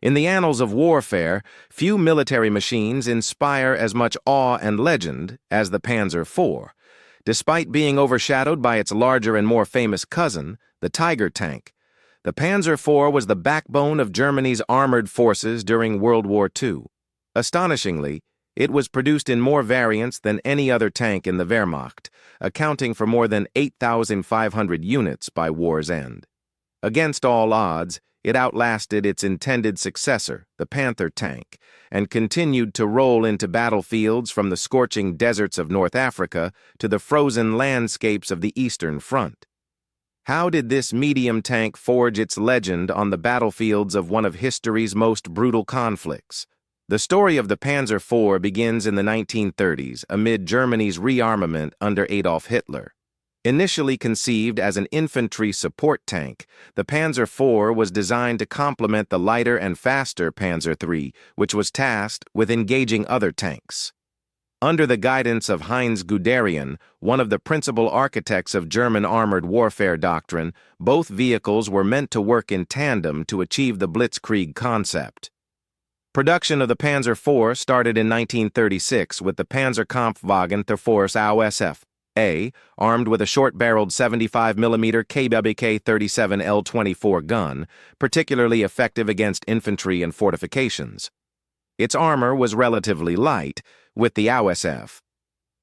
In the annals of warfare, few military machines inspire as much awe and legend as the Panzer IV, despite being overshadowed by its larger and more famous cousin, the Tiger tank. The Panzer IV was the backbone of Germany's armored forces during World War II. Astonishingly, it was produced in more variants than any other tank in the Wehrmacht, accounting for more than 8,500 units by war's end. Against all odds, it outlasted its intended successor, the Panther tank, and continued to roll into battlefields from the scorching deserts of North Africa to the frozen landscapes of the Eastern Front. How did this medium tank forge its legend on the battlefields of one of history's most brutal conflicts? The story of the Panzer IV begins in the 1930s amid Germany's rearmament under Adolf Hitler. Initially conceived as an infantry support tank, the Panzer IV was designed to complement the lighter and faster Panzer III, which was tasked with engaging other tanks. Under the guidance of Heinz Guderian, one of the principal architects of German armored warfare doctrine, both vehicles were meant to work in tandem to achieve the Blitzkrieg concept. Production of the Panzer IV started in 1936 with the Panzerkampfwagen zur Force AOSF, armed with a short-barreled 75mm KWK 37L24 gun, particularly effective against infantry and fortifications. Its armor was relatively light, with the AOSF,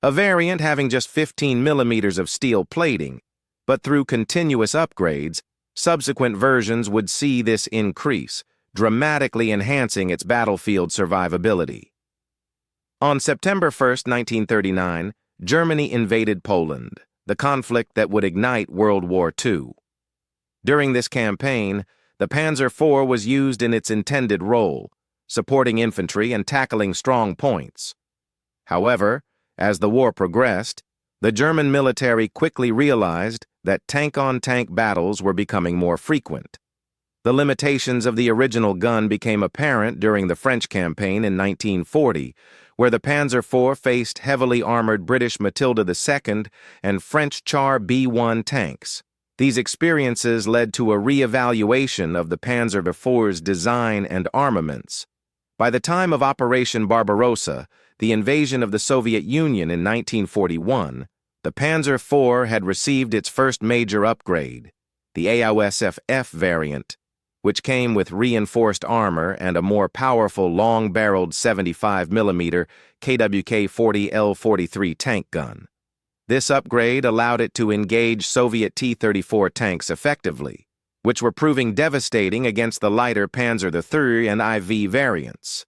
a variant having just 15mm of steel plating, but through continuous upgrades, subsequent versions would see this increase, dramatically enhancing its battlefield survivability. On September 1, 1939, Germany invaded Poland, the conflict that would ignite World War II. During this campaign, the Panzer IV was used in its intended role, supporting infantry and tackling strong points. However, as the war progressed, the German military quickly realized that tank-on-tank battles were becoming more frequent. The limitations of the original gun became apparent during the French campaign in 1940, where the Panzer IV faced heavily armored British Matilda II and French Char B-1 tanks. These experiences led to a re-evaluation of the Panzer IV's design and armaments. By the time of Operation Barbarossa, the invasion of the Soviet Union in 1941, the Panzer IV had received its first major upgrade, the AOSF-F variant, which came with reinforced armor and a more powerful long-barreled 75mm KWK-40L43 tank gun. This upgrade allowed it to engage Soviet T-34 tanks effectively, which were proving devastating against the lighter Panzer III and IV variants.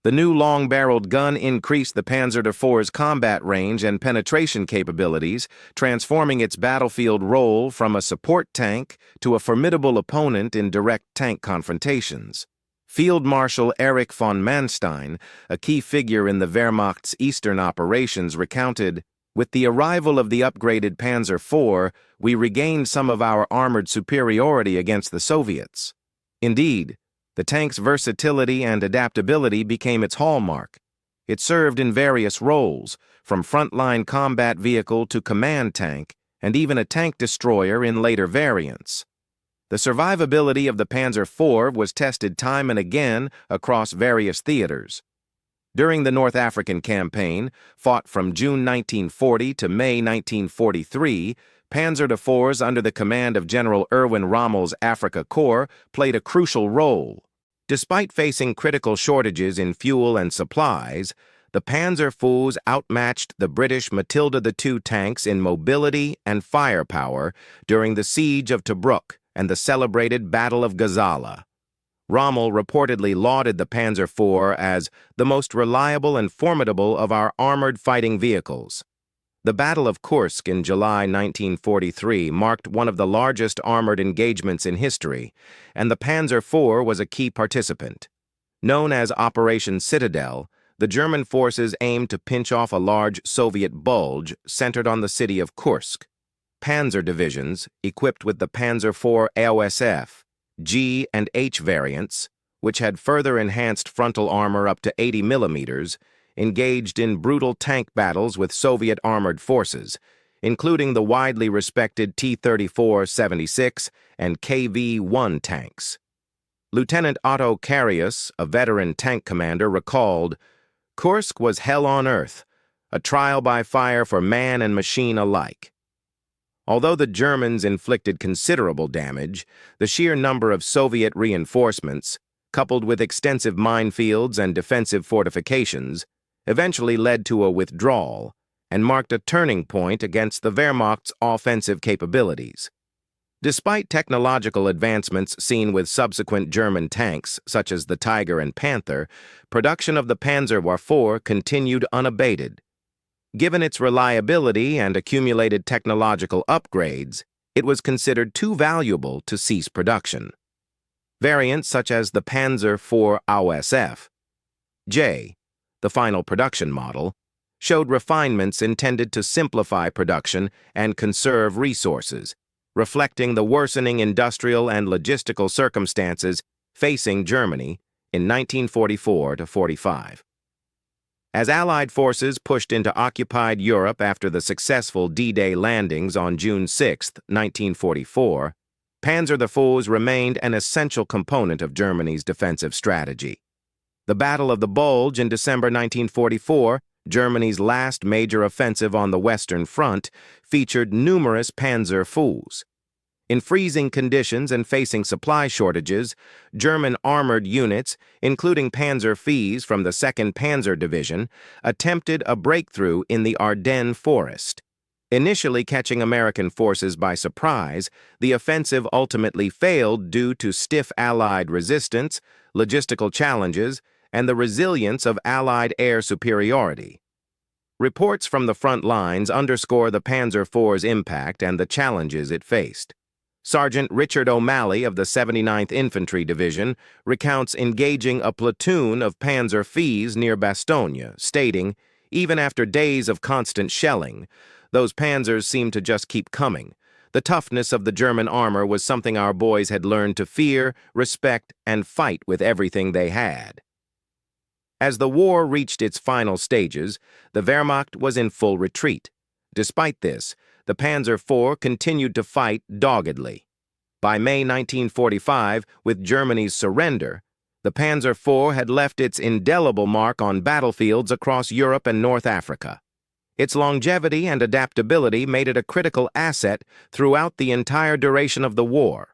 The new long-barreled gun increased the Panzer IV's combat range and penetration capabilities, transforming its battlefield role from a support tank to a formidable opponent in direct tank confrontations. Field Marshal Erich von Manstein, a key figure in the Wehrmacht's eastern operations, recounted, "With the arrival of the upgraded Panzer IV, we regained some of our armored superiority against the Soviets. Indeed, the tank's versatility and adaptability became its hallmark. It served in various roles, from frontline combat vehicle to command tank, and even a tank destroyer in later variants. The survivability of the Panzer IV was tested time and again across various theaters. During the North African campaign, fought from June 1940 to May 1943, Panzer IVs under the command of General Erwin Rommel's Afrika Korps played a crucial role. Despite facing critical shortages in fuel and supplies, the Panzer IVs outmatched the British Matilda II tanks in mobility and firepower during the siege of Tobruk and the celebrated Battle of Gazala. Rommel reportedly lauded the Panzer IV as the most reliable and formidable of our armored fighting vehicles. The Battle of Kursk in July 1943 marked one of the largest armored engagements in history, and the Panzer IV was a key participant. Known as Operation Citadel, the German forces aimed to pinch off a large Soviet Bulge centered on the city of Kursk. Panzer divisions, equipped with the Panzer IV AOSF, G and H variants, which had further enhanced frontal armor up to 80mm, engaged in brutal tank battles with Soviet armored forces, including the widely respected T-34-76 and KV-1 tanks. Lieutenant Otto Carius, a veteran tank commander, recalled, "Kursk was hell on earth, a trial by fire for man and machine alike." Although the Germans inflicted considerable damage, the sheer number of Soviet reinforcements, coupled with extensive minefields and defensive fortifications, eventually led to a withdrawal and marked a turning point against the Wehrmacht's offensive capabilities. Despite technological advancements seen with subsequent German tanks, such as the Tiger and Panther, production of the Panzer IV continued unabated. Given its reliability and accumulated technological upgrades, it was considered too valuable to cease production. Variants such as the Panzer IV AOSF J, the final production model, showed refinements intended to simplify production and conserve resources, reflecting the worsening industrial and logistical circumstances facing Germany in 1944-45. As Allied forces pushed into occupied Europe after the successful D-Day landings on June 6, 1944, Panzer IVs remained an essential component of Germany's defensive strategy. The Battle of the Bulge in December 1944, Germany's last major offensive on the Western Front, featured numerous Panzer IVs. In freezing conditions and facing supply shortages, German armored units, including Panzer IVs from the 2nd Panzer Division, attempted a breakthrough in the Ardennes forest. Initially catching American forces by surprise, the offensive ultimately failed due to stiff Allied resistance, logistical challenges, and the resilience of Allied air superiority. Reports from the front lines underscore the Panzer IV's impact and the challenges it faced. Sergeant Richard O'Malley of the 79th Infantry Division recounts engaging a platoon of Panzer IVs near Bastogne, stating, "Even after days of constant shelling, those panzers seemed to just keep coming. The toughness of the German armor was something our boys had learned to fear, respect, and fight with everything they had." As the war reached its final stages, the Wehrmacht was in full retreat. Despite this, the Panzer IV continued to fight doggedly. By May 1945, with Germany's surrender, the Panzer IV had left its indelible mark on battlefields across Europe and North Africa. Its longevity and adaptability made it a critical asset throughout the entire duration of the war.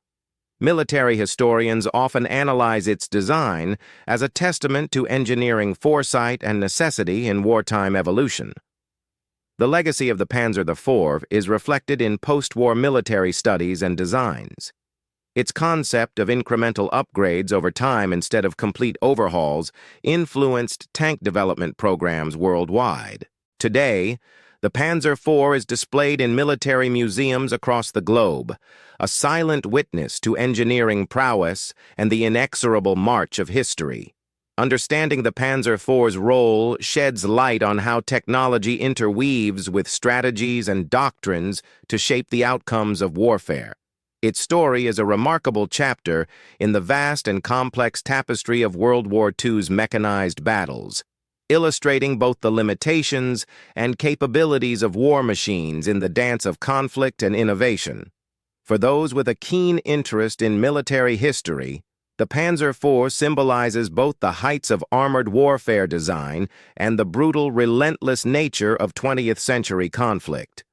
Military historians often analyze its design as a testament to engineering foresight and necessity in wartime evolution. The legacy of the Panzer IV is reflected in post-war military studies and designs. Its concept of incremental upgrades over time instead of complete overhauls influenced tank development programs worldwide. Today, the Panzer IV is displayed in military museums across the globe, a silent witness to engineering prowess and the inexorable march of history. Understanding the Panzer IV's role sheds light on how technology interweaves with strategies and doctrines to shape the outcomes of warfare. Its story is a remarkable chapter in the vast and complex tapestry of World War II's mechanized battles, illustrating both the limitations and capabilities of war machines in the dance of conflict and innovation. For those with a keen interest in military history, the Panzer IV symbolizes both the heights of armored warfare design and the brutal, relentless nature of 20th-century conflict.